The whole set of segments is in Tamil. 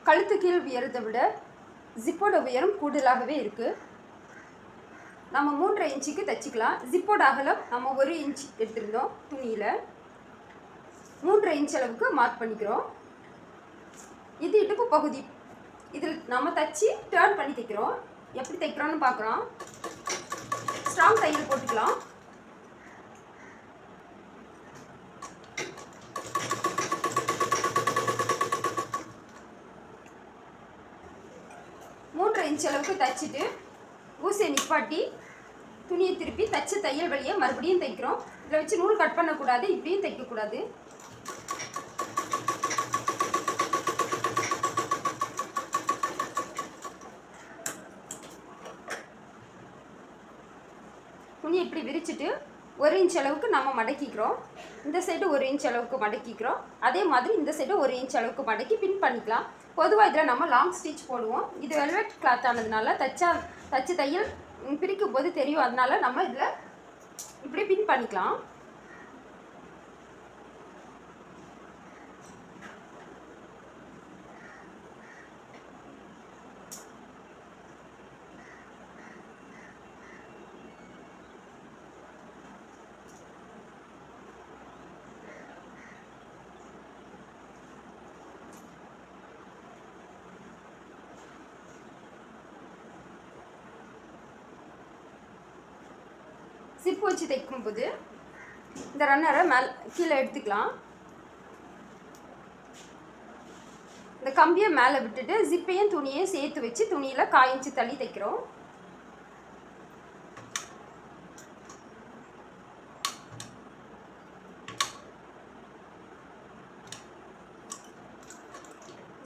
கழுத்து கீழ் உயரத்தை விட ஜிப்போட உயரம் கூடுதலாகவே இருக்குது. நம்ம 3.5 இன்ச்சுக்கு தைச்சிக்கலாம். ஜிப்போட அகலம் நம்ம 1 இன்ச் எடுத்துருந்தோம். துணியில் 3.5 இன்ச் அளவுக்கு மார்க் பண்ணிக்கிறோம். இது இடுப்பு பகுதி. இதில் நம்ம தைச்சி டேர்ன் பண்ணி தைக்கிறோம். எப்படி தைக்கிறோன்னு பார்க்குறோம். ஸ்ட்ராங் தையல் போட்டுக்கலாம். இன்ச் அளவுக்கு தைச்சிட்டு ஊசியை நிப்பாட்டி துணியை திருப்பி தைச்ச தையல் வழியை மறுபடியும் தைக்கிறோம். இதில் வச்சு நூல் கட் பண்ணக்கூடாது, இப்படியும் தைக்கக்கூடாது. துணியை இப்படி விரிச்சிட்டு 1 இன்ச் அளவுக்கு நம்ம மடக்கிக்கிறோம். இந்த சைடு 1 இன்ச் அளவுக்கு மடக்கிக்கிறோம். அதே மாதிரி இந்த சைடு 1 இன்ச் அளவுக்கு மடக்கி பின் பண்ணிக்கலாம். பொதுவாக இதில் நம்ம லாங் ஸ்டிச் போடுவோம். இது வெல்வெட் கிளாத் ஆனதுனால தச்ச தையல் பிரிக்கும் போது தெரியும். அதனால நம்ம இதில் இப்படி பின் பண்ணிக்கலாம். ஜிப் வச்சு தைக்கும்போது இந்த ரன்னரை கீழே எடுத்துக்கலாம். இந்த கம்பியை மேலே விட்டுட்டு ஜிப்பையும் துணியையும் சேர்த்து வச்சு துணியில் 1/4 இன்ச்சு தள்ளி தைக்கிறோம்.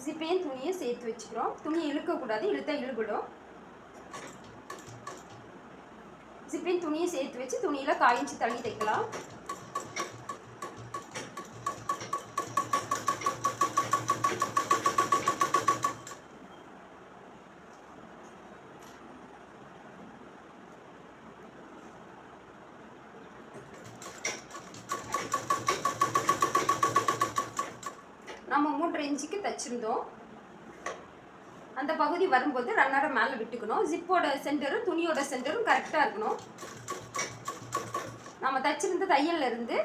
ஜிப்பையும் துணியும் சேர்த்து வச்சுக்கிறோம். துணியை இழுக்கக்கூடாது, இழுத்தா இழுபடும். ஜிப்பின் துணியை சேர்த்து வச்சு துணியில் 1/4 இன்ச்சு தள்ளி தைக்கலாம். நம்ம 3.5 இன்ச்சுக்கு தைச்சிருந்தோம். அந்த பகுதி வரும்போது ரன்னரை மேலே விட்டுக்கணும். ஜிப்போட சென்டரும் துணியோட சென்டரும் கரெக்டாக இருக்கணும். நம்ம தைச்சிருந்த தையல்ல இருந்து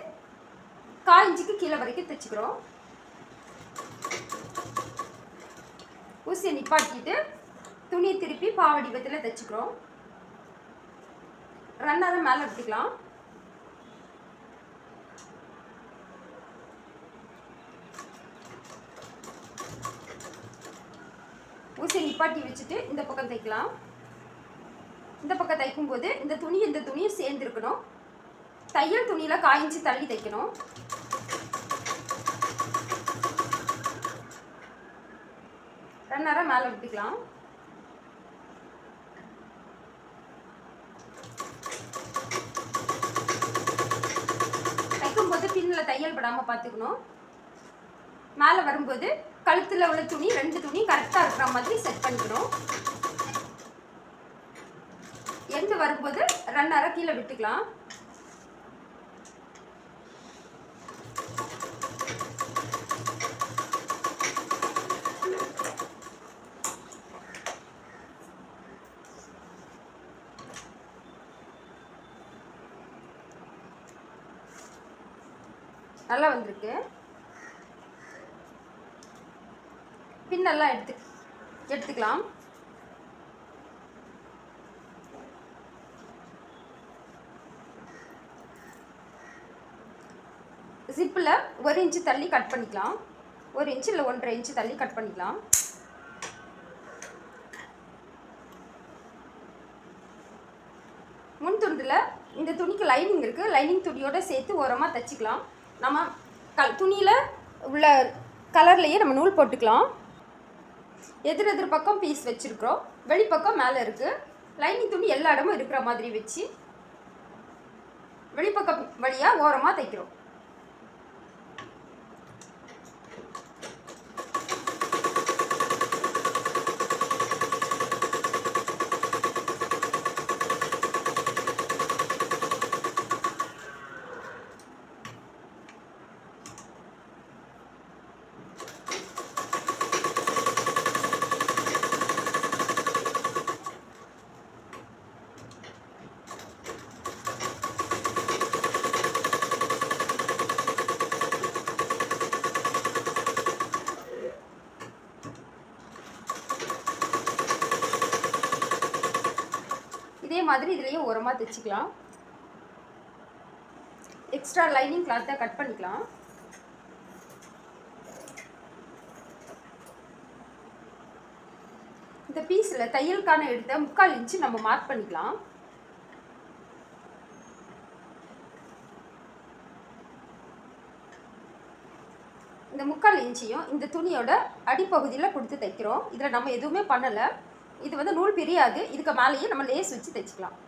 1/4 இன்ச்சுக்கு கீழே வரைக்கும் தைச்சிக்கிறோம். ஊசியை நிப்பாட்டிட்டு துணியை திருப்பி பாவடிவத்தில் தைச்சிக்கிறோம். ரன்னரை மேலே விட்டுக்கலாம். ஊசியை நிப்பாட்டி வச்சுட்டு இந்த பக்கம் தைக்கலாம். இந்த பக்கம் தைக்கும்போது இந்த துணியும் சேர்ந்துருக்கணும். தையல் துணியில் 1/4 இன்ச்சு தள்ளி தைக்கணும். ரன்னரை மேலே விட்டுக்கலாம். தைக்கும்போது பின்னில் தையல் படாமல் பார்த்துக்கணும். மேலே வரும்போது கழுத்தில் உள்ள துணி 2 துணி கரெக்டாக இருக்கிற மாதிரி செட் பண்ணிக்கணும். எண்டு வரும்போது ரன்னரை கீழே விட்டுக்கலாம். நல்லா வந்திருக்கு. பின்னெல்லாம் எடுத்துக்கலாம். ஜிப்பில் 1 இன்ச்சு தள்ளி கட் பண்ணிக்கலாம். 1 இன்ச்சு இல்லை 1.5 இன்ச்சு தள்ளி கட் பண்ணிக்கலாம். முன் துண்டில் இந்த துணிக்கு லைனிங் இருக்குது. லைனிங் துணியோடு சேர்த்து ஓரமாக தைச்சிக்கலாம். நம்ம துணியில் உள்ள கலர்லேயே நம்ம நூல் போட்டுக்கலாம். எதிர் பக்கம் பீஸ் வச்சுருக்குறோம். வெளிப்பக்கம் மேலே இருக்குது. லைனிங் துணி எல்லா இடமும் இருக்கிற மாதிரி வச்சு வெளிப்பக்கம் வழியாக ஓரமாக தைக்கிறோம். மாதிரி இதுலேயும் ஓரமாக தைச்சிக்கலாம். எக்ஸ்ட்ரா லைனிங் கிளாத்தை கட் பண்ணிக்கலாம். இந்த பீஸில் தையலுக்கான எடுத்த 3/4 இன்ச்சு நம்ம மார்க் பண்ணிக்கலாம். இந்த 3/4 இன்ச்சையும் இந்த துணியோட அடிப்பகுதியில் கொடுத்து தைக்கிறோம். இதில் நம்ம எதுவுமே பண்ணலை. இது வந்து நூல் பிரியாது. இதுக்கு மேலேயே நம்ம லேஸ் வச்சு தைச்சிக்கலாம்.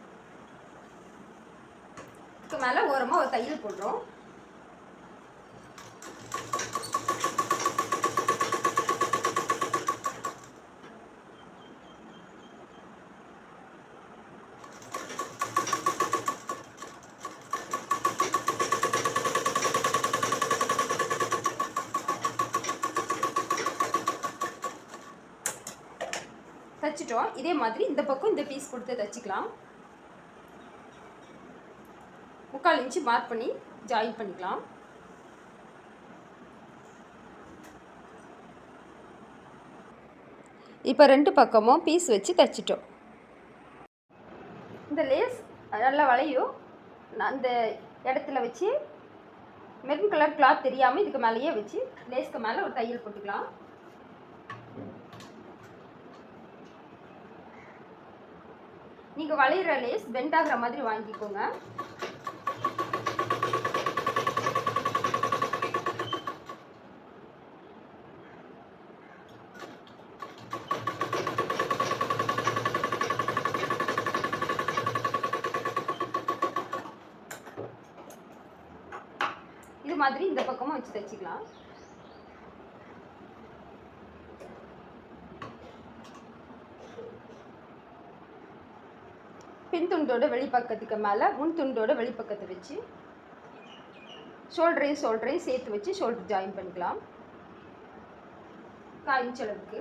இதுக்கு மேலே ஓரமாக ஒரு தையல் போடுறோம். தைச்சிட்டோம். இதே மாதிரி இந்த பக்கம் இந்த பீஸ் கொடுத்து தைச்சிக்கலாம். 3/4 இன்ச்சு மார்க் பண்ணி ஜாயின் பண்ணிக்கலாம். இப்போ 2 பக்கமும் பீஸ் வச்சு தைச்சிட்டோம். இந்த லேஸ் நல்லா வளையும். அந்த இடத்துல வச்சு மெரூன் கலர் கிளாத் தெரியாமல் இதுக்கு மேலேயே வச்சு லேஸ்க்கு மேலே ஒரு தையல் போட்டுக்கலாம். நீங்கள் வளையிற லேஸ் பெண்ட் ஆகிற மாதிரி வாங்கிக்கோங்க. இது மாதிரி இந்த பக்கமும் வச்சு தைச்சிக்கலாம். பின் துண்டோட வெளிப்பக்கத்துக்கு மேலே முன் துண்டோட வெளிப்பக்கத்தை வச்சு ஷோல்டரையும் சேர்த்து வச்சு ஷோல்டர் ஜாயின் பண்ணிக்கலாம். 1/4 இன்ச் அளவுக்கு.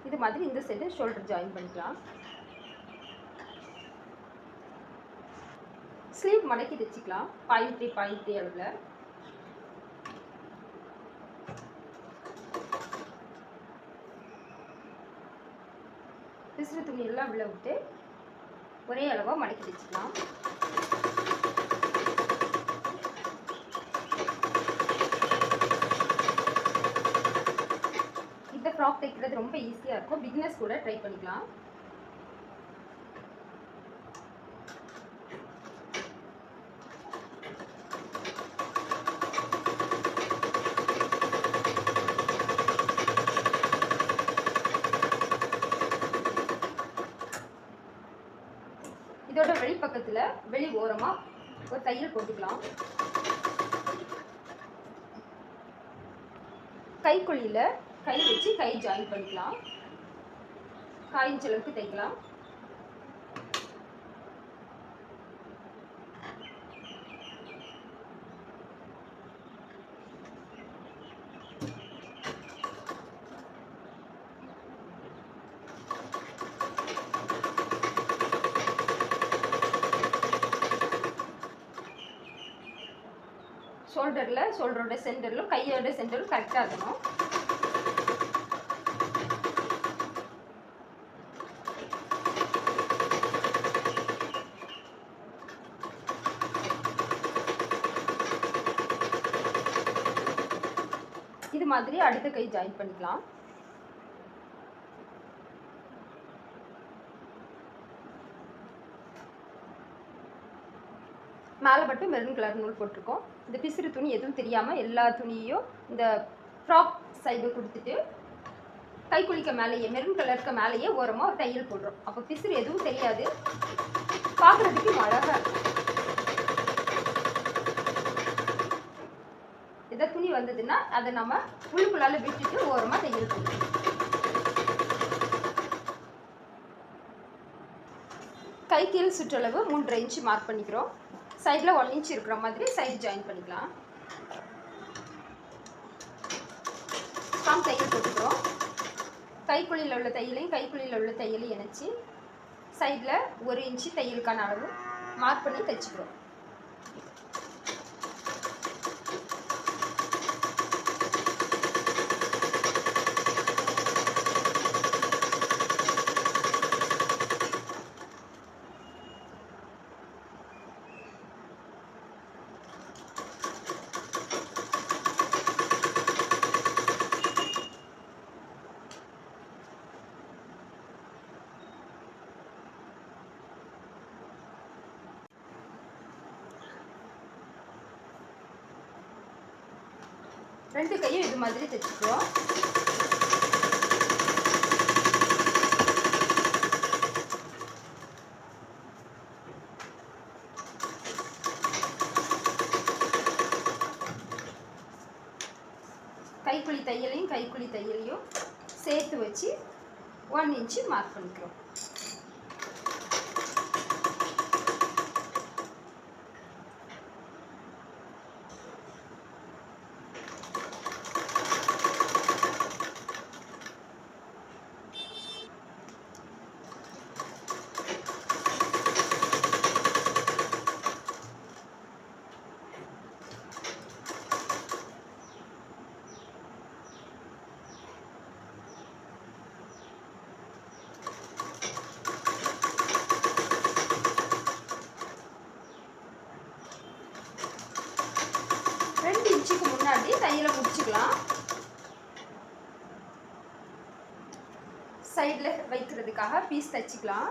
இது மாதிரி இந்த சைடு ஷோல்டர் ஜாயின் பண்ணிக்கலாம். ஸ்லீவ் மடக்கி தைச்சிக்கலாம். 0.3 அளவில். பிசுறு துணி எல்லாம் உள்ள விட்டு ஒரே அளவாக மடக்கி தைச்சிக்கலாம். இந்த ஃப்ராக் தைக்கிறது ரொம்ப ஈஸியாக இருக்கும். பிகினர்ஸ் கூட ட்ரை பண்ணிக்கலாம். இதோட வெளிப்பக்கத்தில் வெளி ஓரமாக ஒரு தையல் போட்டுக்கலாம். கைக்குழியில் கை வச்சு கை ஜாயின் பண்ணிக்கலாம். 1/4 இன்ச் அளவுக்கு தைக்கலாம். ஷோல்டரோட சென்டரிலும் கையோட சென்டரும் கரெக்டாக இருக்கணும். இது மாதிரி அடுத்த கை ஜாயின் பண்ணிக்கலாம். மேலே மட்டும் மெரூன் கலர் நூல் போட்டிருக்கோம். இந்த பிசுறு துணி எதுவும் தெரியாமல் எல்லா துணியையும் இந்த ஃப்ராக் சைடு கொடுத்துட்டு கைக்குழிக்க மேலேயே மெரூன் கலருக்கு மேலேயே ஓரமாக ஒரு தையல் போடுறோம். அப்போ பிசுறு எதுவும் தெரியாது. பார்க்குறதுக்கு அழகாக இருக்கும். எதை துணி வந்ததுன்னா அதை நம்ம உள்ளுக்குள்ளால விட்டுட்டு ஓரமாக தையல் போடுறோம். கை கீழ் சுற்றளவு 3.5 இன்ச் மார்க் பண்ணிக்கிறோம். சைடில் 1 இன்ச் இருக்கிற மாதிரி சைடு ஜாயின் பண்ணிக்கலாம். தையல் போட்டுக்கிறோம். கைக்குழியில் உள்ள தையலையும் கைக்குழியில் உள்ள தையலையும் இணைச்சி சைடில் 1 இன்ச்சு தையலுக்கான அளவு மார்க் பண்ணி தைச்சிக்கிறோம். ரெண்டு கையும் இது மாதிரி தைச்சிக்கிறோம். கைக்குழி தையலையும் சேர்த்து வச்சு 1 இன்ச்சு மார்க் பண்ணிக்கிறோம். இன்ச்சுக்கு முன்னாடி தையலை முடிச்சுக்கலாம். சைடில் வைக்கிறதுக்காக பீஸ் தைச்சிக்கலாம்.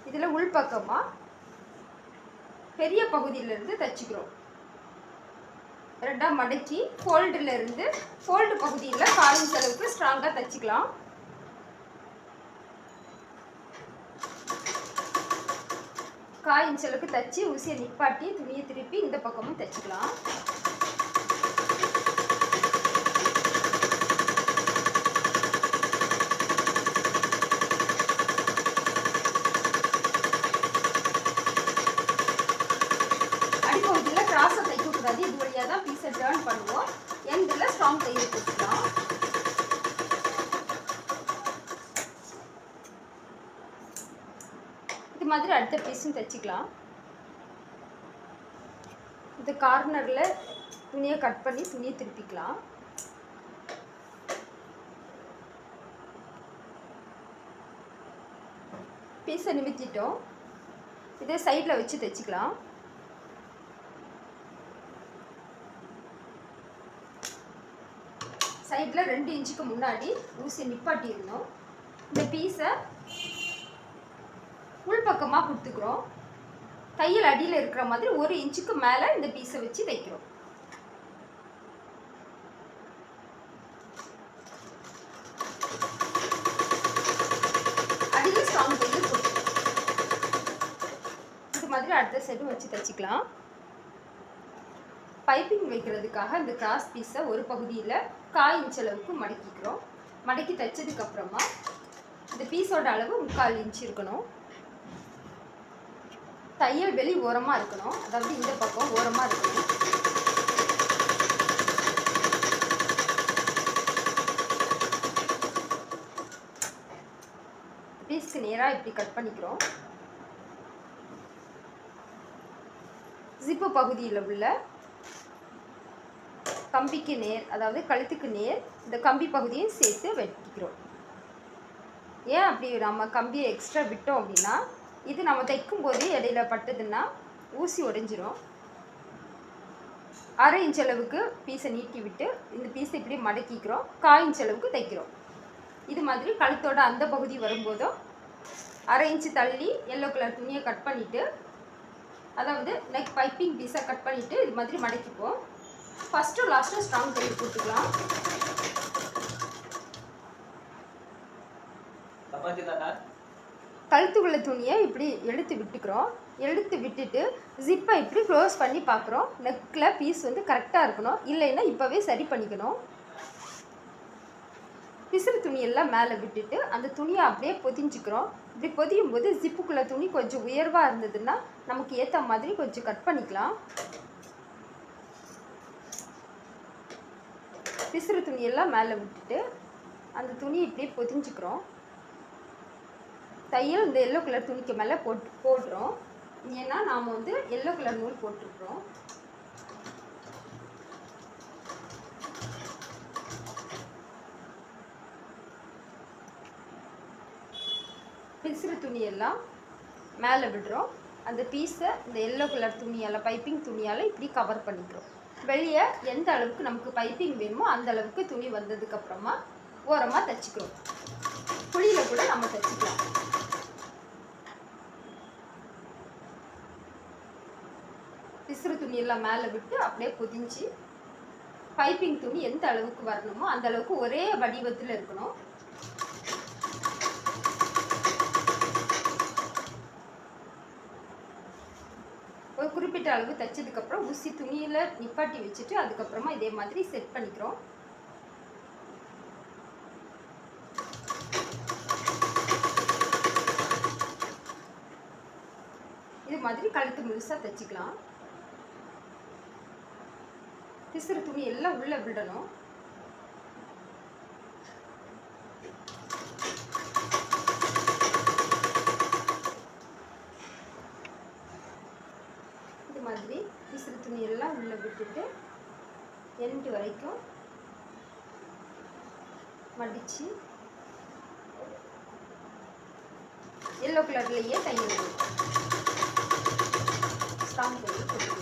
இதில் உள்பக்கமாக பெரிய பகுதியிலேருந்து தைச்சிக்கிறோம். ரெண்டாக மடக்கி ஃபோல்டு பகுதியில் 1/4 இன்ச் அளவுக்கு ஸ்ட்ராங்காக தைச்சிக்கலாம். கால் இன்ச் அளவுக்கு தைச்சி ஊசியை நிப்பாட்டி துணியை திருப்பி இந்த பக்கமும் தைச்சிக்கலாம். அடிப்பகுதியில் கிராஸை தைக்கக்கூடாது. இது வழியாக தான் பீஸை டர்ன் பண்ணுவோம். எண்டில் ஸ்ட்ராங் தையல் போட்டுக்கலாம். இது மாதிரி அடுத்த பீஸும் தைச்சிக்கலாம். இந்த கார்னரில் துணியை கட் பண்ணி துணியை திருப்பிக்கலாம். பீஸை நிமித்திட்டோம். இதை சைடில் வச்சு தைச்சிக்கலாம். சைடில் 2 இன்ச்சுக்கு முன்னாடி ஊசி நிப்பாட்டி இருந்தோம். இந்த பீஸை உள்பக்கமாக கொடுத்துக்கிறோம். தையல் அடியில் இருக்கிற மாதிரி 1 இன்ச்சுக்கு மேலே இந்த பீஸை வச்சு தைக்கிறோம். அடியில் ஸ்ட்ராங் தையல் போட்டுக்கிறோம். இது மாதிரி அடுத்த சைடும் வச்சு தைச்சிக்கலாம். பைப்பிங் வைக்கிறதுக்காக இந்த கிராஸ் பீஸை ஒரு பகுதியில் 1/4 இன்ச் அளவுக்கு மடக்கிக்கிறோம். மடக்கி தைச்சதுக்கப்புறமா இந்த பீஸோட அளவு 3/4 இன்ச் இருக்கணும். தையல் வெளி ஓரமாக இருக்கணும். அதாவது இந்த பக்கம் ஓரமாக இருக்கணும். பீஸ்க்கு நேராக இப்படி கட் பண்ணிக்கிறோம். ஜிப்பு பகுதியில் உள்ள கம்பிக்கு நேர், அதாவது கழுத்துக்கு நேர் இந்த கம்பி பகுதியை சேர்த்து வெட்டிக்கிறோம். ஏன் அப்படி நம்ம கம்பியை எக்ஸ்ட்ரா விட்டோம் அப்படின்னா, இது நம்ம தைக்கும் போது இடையில பட்டதுன்னா ஊசி உடைஞ்சிரும். 1/2 இன்ச் அளவுக்கு பீஸை நீட்டி விட்டு இந்த பீஸை இப்படி மடக்கிக்கிறோம். 1/4 இன்ச் அளவுக்கு தைக்கிறோம். இது மாதிரி கழுத்தோட அந்த பகுதி வரும்போதும் 1/2 இன்ச்சு தள்ளி எல்லோ கலர் துணியை கட் பண்ணிவிட்டு, அதாவது நெக் பைப்பிங் பீஸை கட் பண்ணிவிட்டு இது மாதிரி மடக்கிப்போம். ஃபஸ்ட்டு லாஸ்ட்டு ஸ்ட்ராங் தையல் போட்டுக்கலாம். கழுத்துக்குள்ள துணியை இப்படி எடுத்து விட்டுக்கிறோம். எடுத்து விட்டுட்டு ஜிப்பை இப்படி க்ளோஸ் பண்ணி பார்க்குறோம். நெக்கில் பீஸ் வந்து கரெக்டாக இருக்கணும். இல்லைன்னா இப்போவே சரி பண்ணிக்கணும். பிசுறு துணியெல்லாம் மேலே விட்டுட்டு அந்த துணியை அப்படியே பொதிஞ்சிக்கிறோம். இப்படி பொதியும் போது ஜிப்புக்குள்ளே துணி கொஞ்சம் உயர்வாக இருந்ததுன்னா நமக்கு ஏற்ற மாதிரி கொஞ்சம் கட் பண்ணிக்கலாம். பிசுறு துணியெல்லாம் மேலே விட்டுட்டு அந்த துணியை இப்படியே பொதிஞ்சிக்கிறோம். தையல் இந்த எல்லோ கலர் துணிக்கு மேலே போடுறோம். ஏன்னா நாம் வந்து எல்லோ கலர் நூல் போட்டுருக்குறோம். பிசுறு துணியெல்லாம் மேலே விடுறோம். அந்த பீஸை இந்த எல்லோ கலர் துணியால், பைப்பிங் துணியால் இப்படி கவர் பண்ணிக்கிறோம். வெளியே எந்த அளவுக்கு நமக்கு பைப்பிங் வேணுமோ அந்த அளவுக்கு துணி வந்ததுக்கப்புறமா ஓரமாக தைச்சிக்கிறோம். குழியில் கூட நம்ம தைச்சிக்கலாம். பிசுறு துணி எல்லாம் மேலே விட்டு அப்படியே பொதிஞ்சு பைப்பிங் துணி எந்த அளவுக்கு வரணுமோ அந்த அளவுக்கு ஒரே வடிவத்தில் இருக்கணும். ஒரு குறிப்பிட்ட அளவு தைச்சதுக்கப்புறம் ஊசி துணியில் நிப்பாட்டி வச்சுட்டு அதுக்கப்புறமா இதே மாதிரி செட் பண்ணிக்கிறோம். இது மாதிரி கழுத்து முழுசாக தைச்சிக்கலாம். பிசுறு துணி எல்லாம் உள்ள விடணும். இது மாதிரி பிசுறு துணி எல்லாம் உள்ள விட்டுட்டு எண்டு வரைக்கும் மடிச்சு எல்லோ கலர்லயே தையல் ஸ்டாம்ப் பண்ணி கொடுக்கலாம்.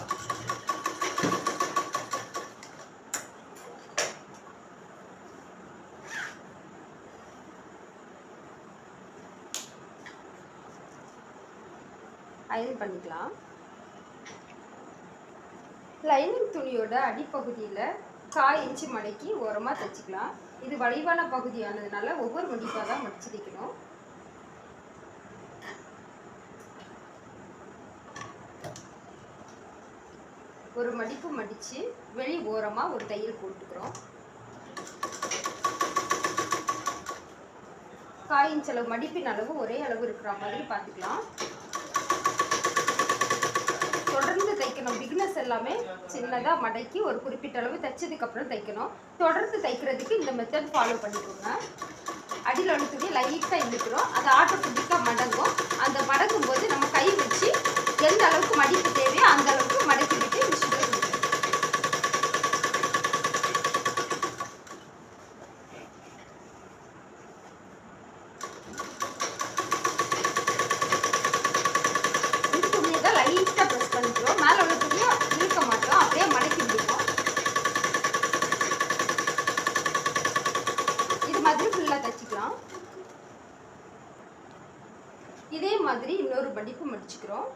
அயர்ன் பண்ணிக்கலாம். லைனிங் துணியோட அடிப்பகுதியில் 1/4 இன்ச்சு மடக்கி ஓரமாக தைச்சிக்கலாம். இது வளைவான பகுதியானதுனால ஒவ்வொரு மடிப்பாக தான் மடிச்சு தைக்கணும். ஒரு மடிப்பு மடித்து வெளி ஓரமாக ஒரு தையல் போட்டுக்கிறோம். 1/4 இன்ச் அளவு மடிப்பின் அளவு ஒரே அளவு இருக்கிற மாதிரி பார்த்துக்கலாம். தொடர்ந்து தைக்கணும். பிகினர்ஸ் எல்லாமே சின்னதாக மடக்கி ஒரு குறிப்பிட்ட அளவு தைச்சதுக்கப்புறம் தைக்கணும். தொடர்ந்து தைக்கிறதுக்கு இந்த மெத்தட் ஃபாலோ பண்ணிக்கோங்க. அடியில் உள்ள துணி லைட்டாக இழுக்கிறோம், அது ஆட்டோமேட்டிக்காக மடங்கும். அந்த மடங்கும் போது நம்ம கை வச்சு எந்த அளவுக்கு மடிப்பு தேவையோ அந்த அளவுக்கு மடக்கி விட்டு மிஷினில் கொடுக்கணும். லைட்டாக ப்ரெஸ் பண்ணிக்கிறோம். மேலே உள்ள துணியை இழுக்க மாட்டோம், அப்படியே மடக்கி விடுவோம். இது மாதிரி ஃபுல்லாக தைச்சிக்கலாம். இதே மாதிரி இன்னொரு மடிப்பு மடிச்சுக்கிறோம்.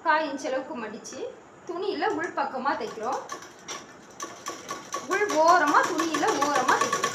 1/4 இன்ச் அளவுக்கு மடித்து துணியில் உள் பக்கமாக தைக்கிறோம். உள் ஓரமாக துணியில் ஓரமாக தைக்கிறோம்.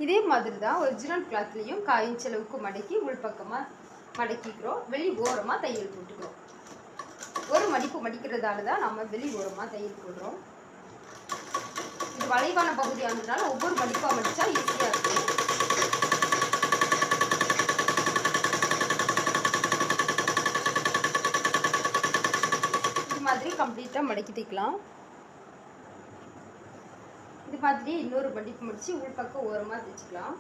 இதே மாதிரி தான் ஒரிஜினல் கிளாத்லேயும் 1/4 இன்ச் அளவுக்கு மடக்கி உள்பக்கமாக மடக்கிக்கிறோம். வெளி ஓரமாக தையல் போட்டுக்கிறோம். ஒரு மடிப்பு மடிக்கிறதால தான் நம்ம வெளி ஓரமாக தையல் போடுறோம். இது வளைவான பகுதியானதுனால ஒவ்வொரு மடிப்பாக மடித்தா ஈஸியாக இருக்கும். இது மாதிரி கம்ப்ளீட்டாக மடக்கி தைக்கலாம். இது மாதிரி இன்னொரு மடிப்பு முடிச்சு உள் பக்கம் ஓரமாக தைச்சிக்கலாம்.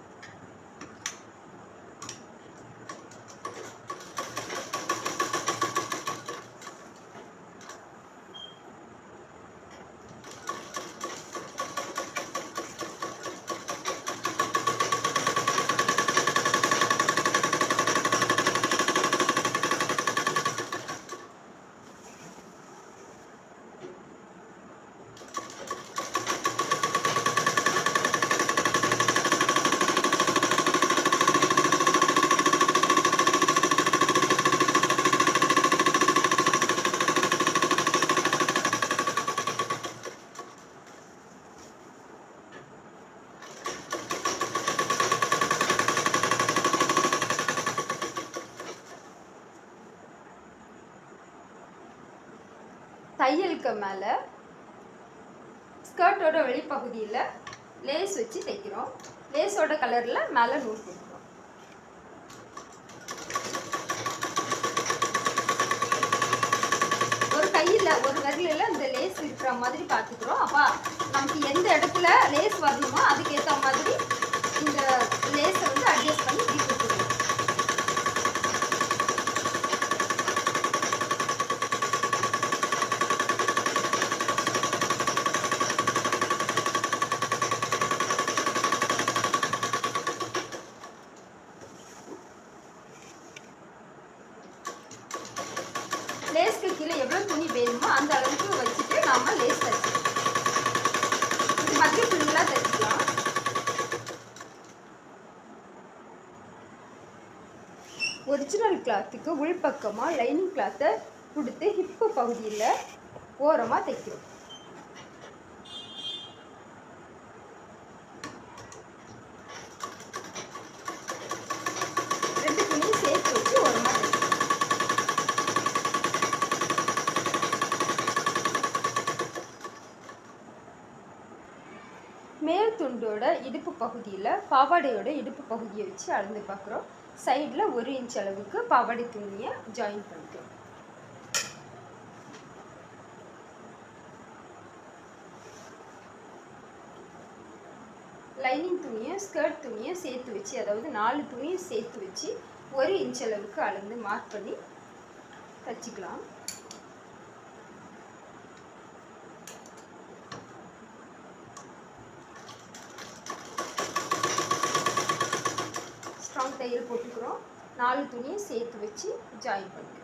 தையலுக்கு மேலே ஸ்கர்ட்டோட வெளிப்பகுதியில் லேஸ் வச்சு தைக்கிறோம். லேஸோட கலரில் மேலே நூல் போட்டுக்கிறோம். ஒரு கையில் ஒரு விரலில் இந்த லேஸ் இருக்கிற மாதிரி பார்த்துக்கிறோம். அப்போ நமக்கு எந்த இடத்துல லேஸ் வரணுமோ அதுக்கேற்ற மாதிரி இந்த லேஸை வந்து அட்ஜஸ்ட் பண்ணி இப்படி கொடுத்துருவோம். லேஸ் தைச்சு இது மாதிரி ஃபுல்லாக தைச்சிக்கலாம். ஒரிஜினல் கிளாத்துக்கு உள்பக்கமாக லைனிங் கிளாத்தை கொடுத்து ஹிப்பு பகுதியில் ஓரமாக தைக்கிறோம். ரெண்டு துணியும் சேர்த்து வச்சு ஓரமாக தைக்கிறோம். மேல் துண்டோட இடுப்பு பகுதியில் பாவாடையோட இடுப்பு பகுதியை வச்சு அளந்து பார்க்குறோம். சைடில் 1 இன்ச் அளவுக்கு பாவாடை துணியை ஜாயின் பண்ணிக்கிறோம். லைனிங் துணியை ஸ்கர்ட் துணியை சேர்த்து வச்சு, அதாவது 4 துணியை சேர்த்து வச்சு 1 இன்ச் அளவுக்கு அளந்து மார்க் பண்ணி தச்சுக்கலாம். ஸ்ட்ராங் தையல் போட்டுக்கிறோம். 4 துணியை சேர்த்து வச்சு ஜாயின் பண்ணிக்கிறோம்.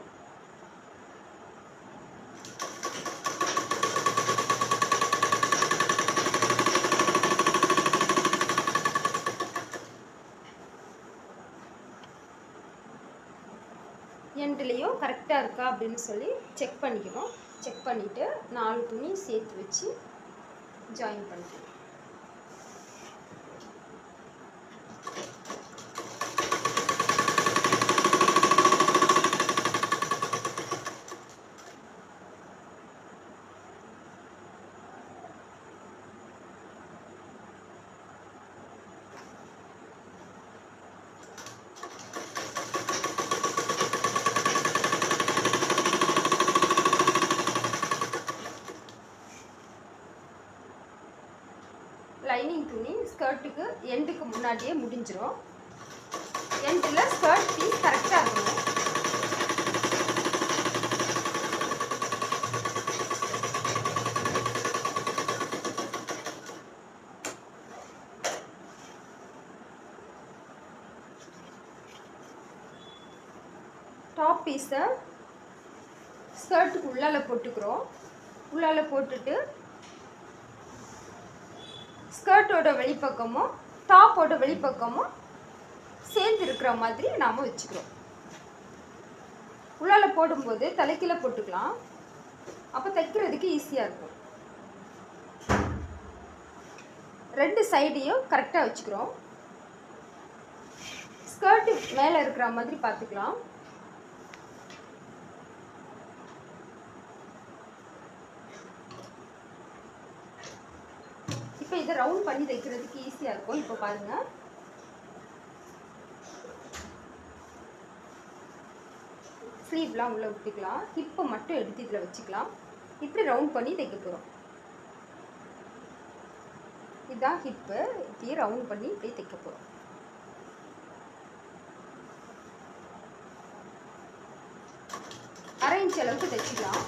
எண்ட்லேயும் கரெக்டாக இருக்கா அப்படின்னு சொல்லி செக் பண்ணிக்கணும். செக் பண்ணிவிட்டு 4 துணி சேர்த்து வச்சு ஜாயின் பண்ணிக்கணும். லைனிங் துணி ஸ்கர்ட்டுக்கு எண்டுக்கு முன்னாடியே முடிஞ்சிடும். எண்டில் ஸ்கர்ட் பீஸ் கரெக்டாக இருக்கணும். டாப் பீஸை ஸ்கர்ட்டுக்கு உள்ளால போட்டுக்கிறோம். உள்ளால போட்டுட்டு ஸ்கர்ட்டோட வெளிப்பக்கமும் டாப்போட வெளிப்பக்கமும் சேர்ந்து இருக்கிற மாதிரி நாம் வச்சுக்கிறோம். உள்ளால போடும்போது தலைக்கீழ போட்டுக்கலாம். அப்போ தைக்கிறதுக்கு ஈஸியாக இருக்கும். 2 சைடையும் கரெக்டாக வச்சுக்கிறோம். ஸ்கர்ட்டு மேலே இருக்கிற மாதிரி பார்த்துக்கலாம். இப்போ இதை ரவுண்ட் பண்ணி தைக்கிறதுக்கு ஈஸியாக இருக்கும். இப்போ பாருங்கள், ஸ்லீவ்லாம் உள்ளே விட்டுக்கலாம். ஹிப்பை மட்டும் எடுத்து இதில் வச்சுக்கலாம். இப்படி ரவுண்ட் பண்ணி தைக்க போகிறோம். இதுதான் ஹிப்பு. இப்படியே ரவுண்ட் பண்ணி இப்படியே தைக்க போகிறோம். அரை இன்ச் அளவுக்கு தைச்சிக்கலாம்.